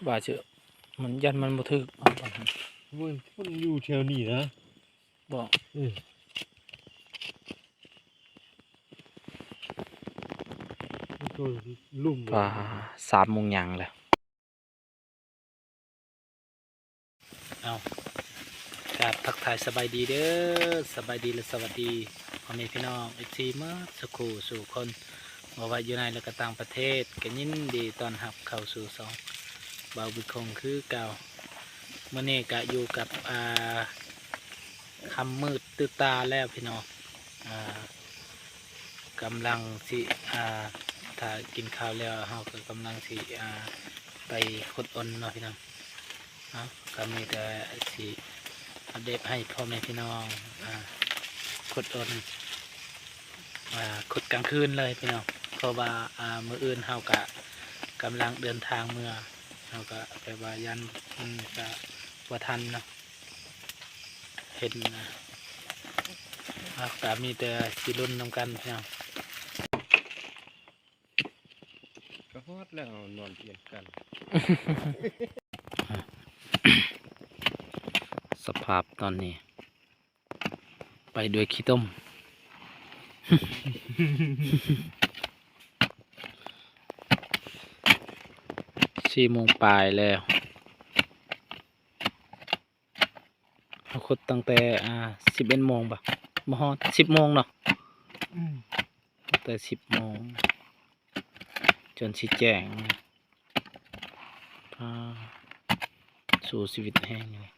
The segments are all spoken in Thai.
บาเจอมันยันมันบ่ถึกมันอยู่แถวนี้นะบอกตัวลุ่มปลา3 โมงยังแล้วเอากราบทักทายสบายดีเด้อสบายดีและสวัสดีพ่อแม่พี่น้องอีกทีเมื่อสักครู่สู่คนบ่ว่าอยู่ในและก็ต่างประเทศก็ยินดีต้อนรับเข้าสู่สองบ่าวบุญคงคือเก่าเมื่อนี้ก็อยู่กับคำมืดตื้อตาแล้วพี่น้องกำลังสิถ้ากินข้าวแล้วเราก็กำลังสิไปขุดอ้นเนาะพี่น้องก็มีแต่สิอัปเดตให้พ่อแม่พี่น้องขุดอ้นขุดกลางคืนเลยพี่น้องเพราะว่ามื้ออื่นเราก็กำลังเดินทางเมื่อเราก็แปลว่ายันจะว่าทันเนาะเห็นก็มีแต่สิรุ่นนำกันพี่น้องก็ฮอดแล้วนอนเตียงกัน สภาพตอนนี้ไปด้วยขี้ต้ม 4 โมงปลายแล้วเขาขุดตั้งแต่11 โมงป่ะมาฮอด10 โมงเนาะตั้งแต่10 โมงจนสิแจ้งสู่ชีวิตแห้งเลย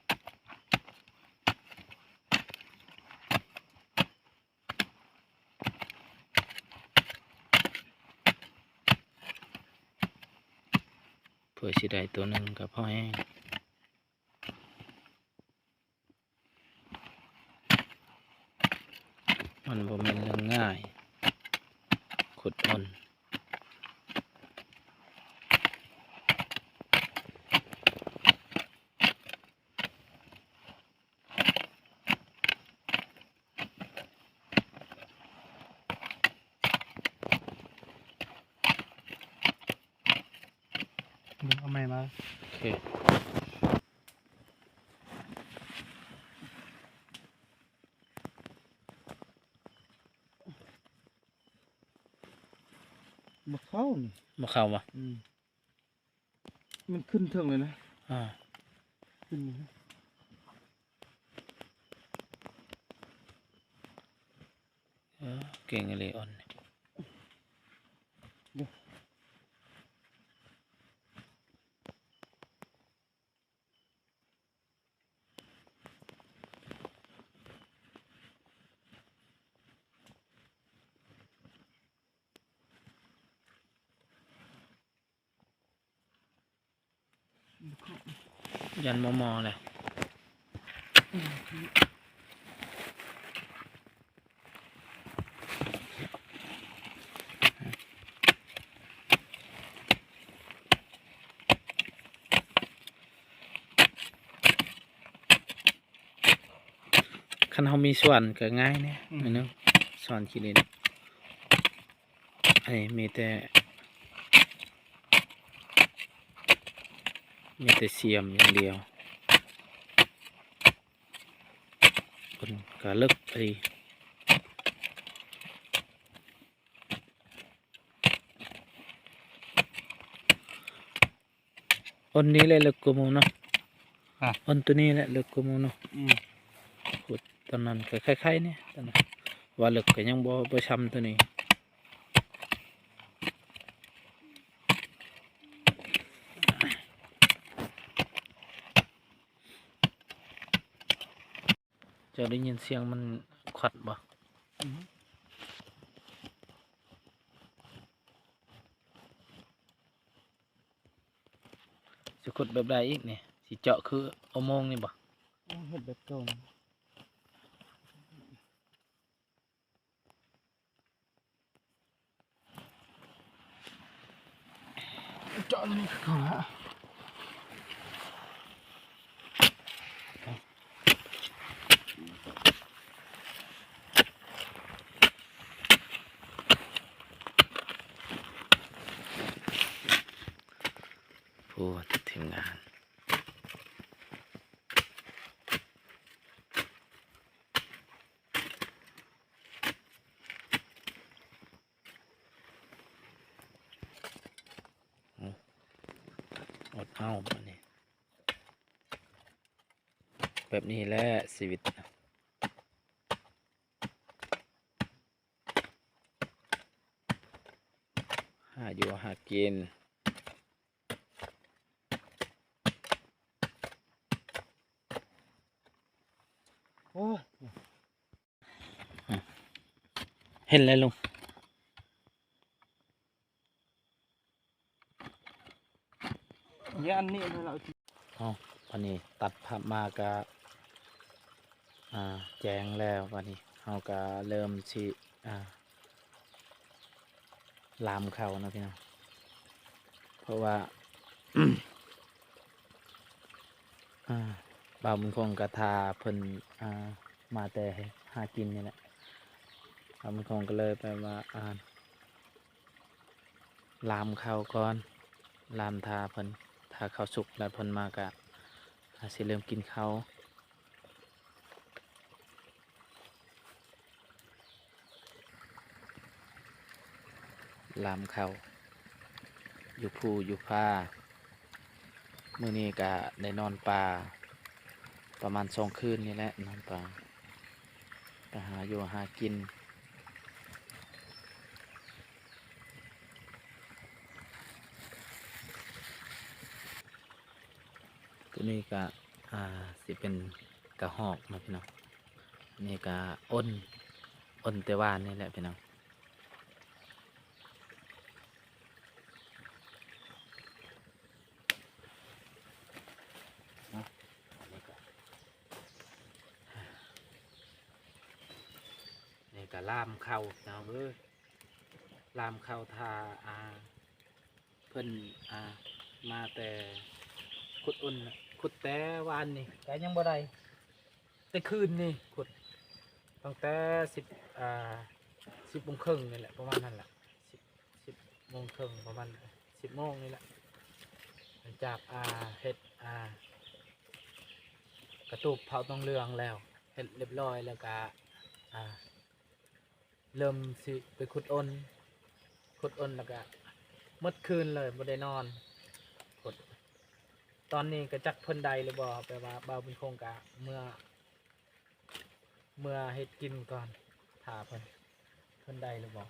เพื่อสิได้ตัวหนึ่งกับพ่อแห้งมันบ่แม่นเรื่องง่ายขุดอ้นเอาไม้มาโอเคมาเข้านี่มาเข้าป่ะมันขึ้นเทิงเลยนะขึ้นเก่งเลยอ่อนยันมอเลยคันเขามีส่วนก็ง่ายเนี่ยนึงส่วนขี้เล่นไอ้มีแต่เสียมอย่างเดียวคนก็เลิกไปอ้นนี้แหละเลิกกูมูเนาะอ้นตัวนี้แหละเลิกกูมูเนาะขุดตอนนั้นก็คล้ายๆเนี่ยตอนนั้นว่าเลิกก็ยังบ่ช้ำตัวนี้จะได้ยินเสียงมันขวัดบ่จะขุดแบบใดอีกเนี่ยสิเจาะคืออุโมงค์นี่บ่เห็ดแบบเก่าเจาะนี่ก่อนฮะผ อ้ทีมงานอดเอาบัดนี้แบบนี้แหละชีวิตหาอยู่หากินโอ้ย เห็นแล้วลุง เนี่ยอันนี้เราที่ อ๋อวันนี้ตัดภาพมาก็แจ้งแล้ววันนี้เราก็เริ่มสิลามเข้านะพี่น้องเพราะว่า บ่าวมันคงกระทาเพิ่นมาแต่หากินนี่แหละบ่าวมันคงก็เลยไปว่าลามเข้าก่อนลามทาเพิ่นทาข้าวสุกแล้วเพิ่นมาก็สิเริ่มกินข้าวลามเข้าอยู่ภูอยู่ผ้ามื้อนี้ก็ได้นอนป่าประมาณ2 คืนนี่แหละนอนป่าไปหาอยู่หากินตัวนี้ก็สิเป็นกระหอกนะพี่น้องอันนี้ก็อ้นแต่ว่านนี่แหละพี่น้องนี่ก็ล่ามเข้าพี่น้องเอ้ยล่ามเข้าทาเพิ่นมาแต่ขุดอ้นน่ะขุดแต่วานนี่แต่ยังบ่ได้แต่คืนนี่ขุดตั้งแต่10 โมงครึ่งนี่แหละประมาณนั้นแหละ10 โมงครึ่งประมาณ10 โมงนี่แหละหลังจากเฮ็ดกระตูบเผาต้องเรืองแล้วเฮ็ดเรียบร้อยแล้วก็เริ่มสิไปขุดอ้นแล้วก็หมดคืนเลยบ่ได้นอนขุดตอนนี้ก็จักเพิ่นใดหรือบ่แปลว่าบ่าวบุญคงกะเมื่อเฮ็ดกินก่อนถ้าเพิ่นใดหรือบ่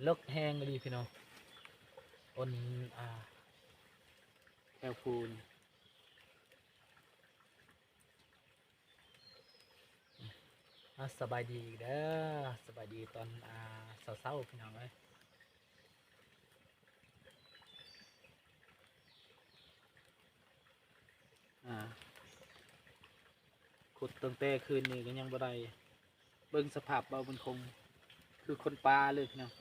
เลิกแห้งดีพี่น้องอ้นแอลคูนสบายดีอีกเด้อสบายดีตอนเช้าๆพี่น้องเอ้ยขุดตั้งแต่คืนนี้ก็ยังบ่ได้เบิ่งสภาพเบาบุญคงคือคนปลาเลยพี่น้อง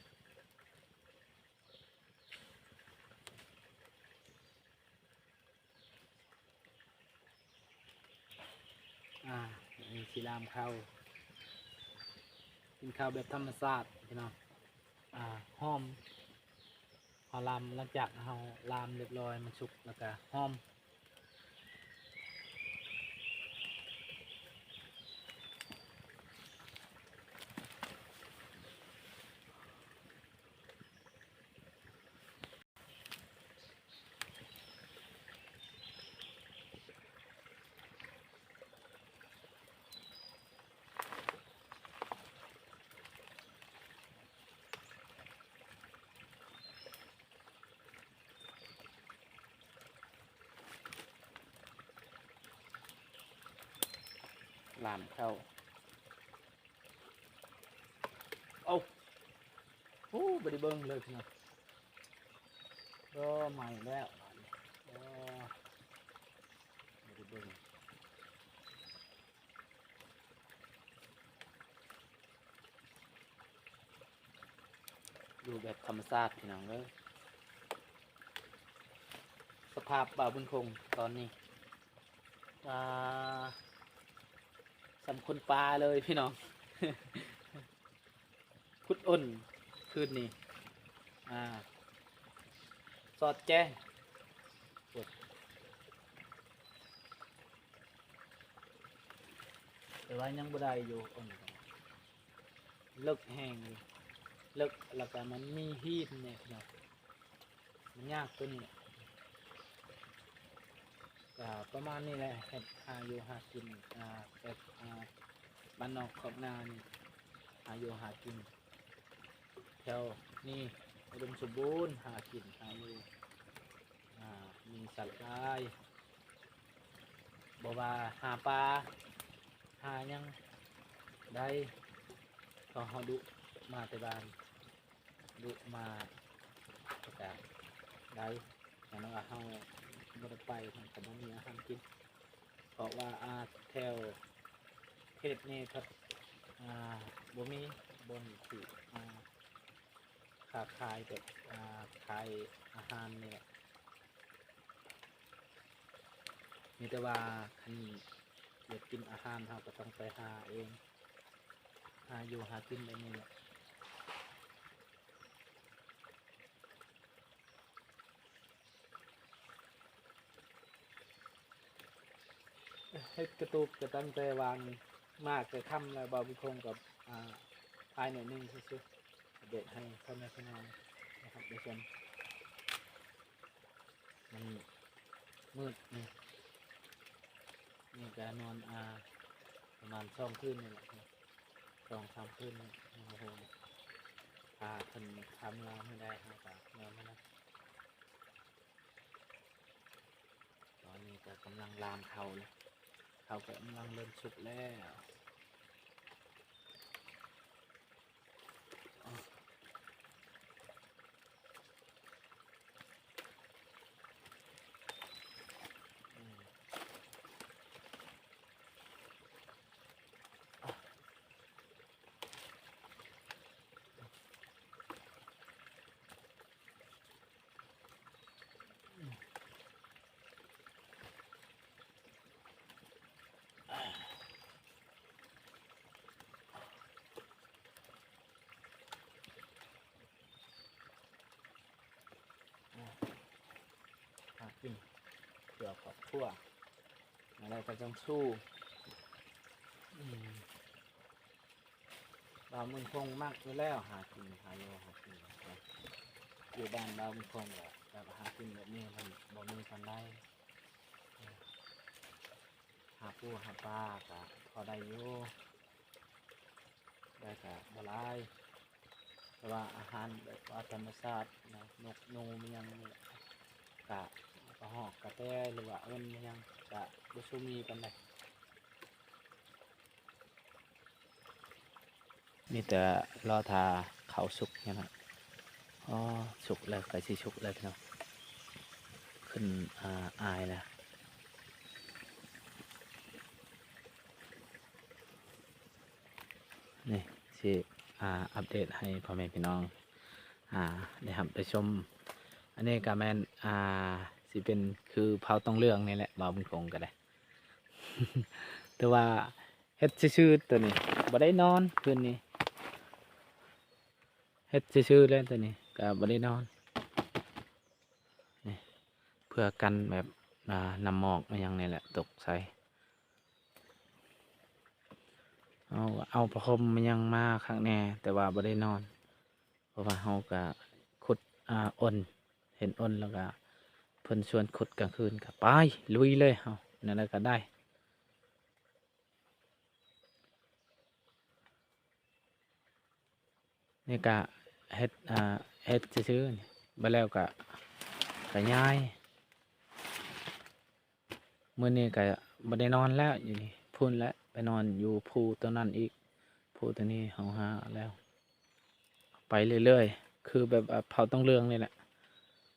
มีสีลามข้าวกินข้าวแบบธรรมชาติพี่น้องหอมพอลามหลังจากเราลามเรียบร้อยมันสุกแล้วก็หอมลามเข้าโอ้โหบริเบิ้งเลยพี่น้องก็ใหม่แล้วบริเบิ้งอยู่แบบธรรมชาติพี่น้องเลยสภาพบ่าวบุญคงตอนนี้สำคนปลาเลยพี่น้อง พุดอ้นคืนนี้สอดแจ้ง แต่ว่ายังบ่ได้อยู่อ่อนกันเลิกแห้งอยู่เลิกแล้วก็มันมีฮีทเนี่ยพี่น้องมันยากตัวนี้ก็ประมาณนี้แหละเฮ็ดหาอยู่หากินแต่บ้านนอกขอบนานี่หาอยู่หากินแถวนี่อุดมสมบูรณ์หากินหาอยู่มีสัตว์หลายบ่ว่าหาปลาหาหยังได้ก็เฮาดุมาแต่บ้านดุมาก็ได้อย่างนั้นว่าเฮาบ่ได้ไปมันก็บ่มีอาหารกินเพราะว่าแถวเขตนี้ครับบ่มีบนที่ค้าขายแบบขายอาหารนี่แหละมีแต่ว่าคันอยากกินอาหารเราก็ต้องไปหาเองหาอยู่หากินแบบนี้แหละเฮ็ดกระตุกจะตั้งแต่วางมากแต่ค่ำแล้วบ่าวบุคงกับภายในหนึ่งซื่อๆเด็ดให้พ่อแม่พี่น้องนะครับในส่วนมันมืดนี่ก็นอนประมาณ2 คืนนี่แหละ2-3 คืนนี่โอ้โหพาคนทำงานไม่ได้ครับนอนไม่ได้ตอนนี้ก็กำลังลามเขาเลยเขาก็กำลังเริ่มสุกแล้วหากินเกี่ยวกับทั่วอะไรก็ต้องสู้ดาวมึงคงมากอยู่แล้วหากินหาอยู่หากินอยู่บ้านดาวมึงคงแบบหากินแบบนี้มันบ่มีกันได้หาปูหาปลาก็พอได้อยู่ได้ก็บ่หลายแต่ว่าอาหารแบบว่าธรรมชาตินะนกนูมันยังนี่กะกระหอกกระแตหรือว่ามันยังกะบุชูมีกันเลยมีแต่รอทาเขาสุกเนี่ยนะอ๋อสุกแล้วไก่สีสุกแล้วพี่น้องขึ้นอายแล้วนี่สิอัปเดตให้พ่อแม่พี่น้องได้ครับไปชมอันนี้ก็แมนสิเป็นคือเผาต้องเรื่องนี่แหละบ่าวบุญคงก็ได้ แต่ว่าเฮ็ดซื่อๆตัวนี้บ่ได้นอนคืนนี้เฮ็ดซื่อๆเลยตัวนี้ก็บ่ได้นอนนี่เพื่อกันแบบน้ำหมอกมาอย่างนี้แหละตกใส่เอาประคมมันยังมาข้างแน่แต่ว่าบ่ได้นอนเพราะว่าเฮาก็ขุดอ้นเห็นอ้นแล้วก็เพิ่นชวนขุดกลางคืนก็ไปลุยเลยเฮานั่นแหละก็ได้นี่ก็เฮ็ดซื่อๆนี่บ่แล้วก็ย้ายมื้อนี้ก็บ่ได้นอนแล้วอยู่นี่พุ่นแล้วไปนอนอยู่ภูตัวนั้นอีกภูตัวนี้เฮาหาแล้วไปเรื่อยๆคือแบบเผาต้องเรื่องนี่แหละ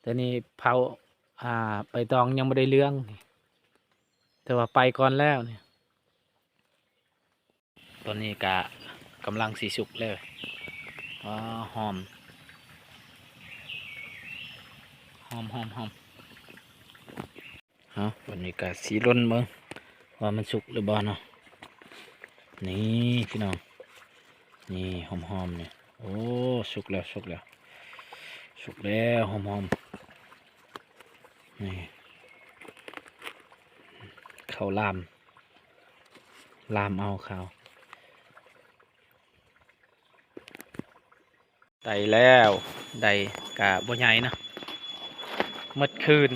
แต่นี่เผาไปตองยังบ่ได้เรื่องนี่แต่ว่าไปก่อนแล้วนี่ตอนนี้ก็กำลังสิสุกเลยหอมวันนี้ก็สีร่นเบิ่งว่ามันสุกหรือบ่เนาะนี่พี่น้องนี่หอมเนี่ยโอ้สุกแล้วหอมนี่ข้าวลาม ลามเอาข่าวได้แล้วได้กะบ่ใหญ่นะหมดคืน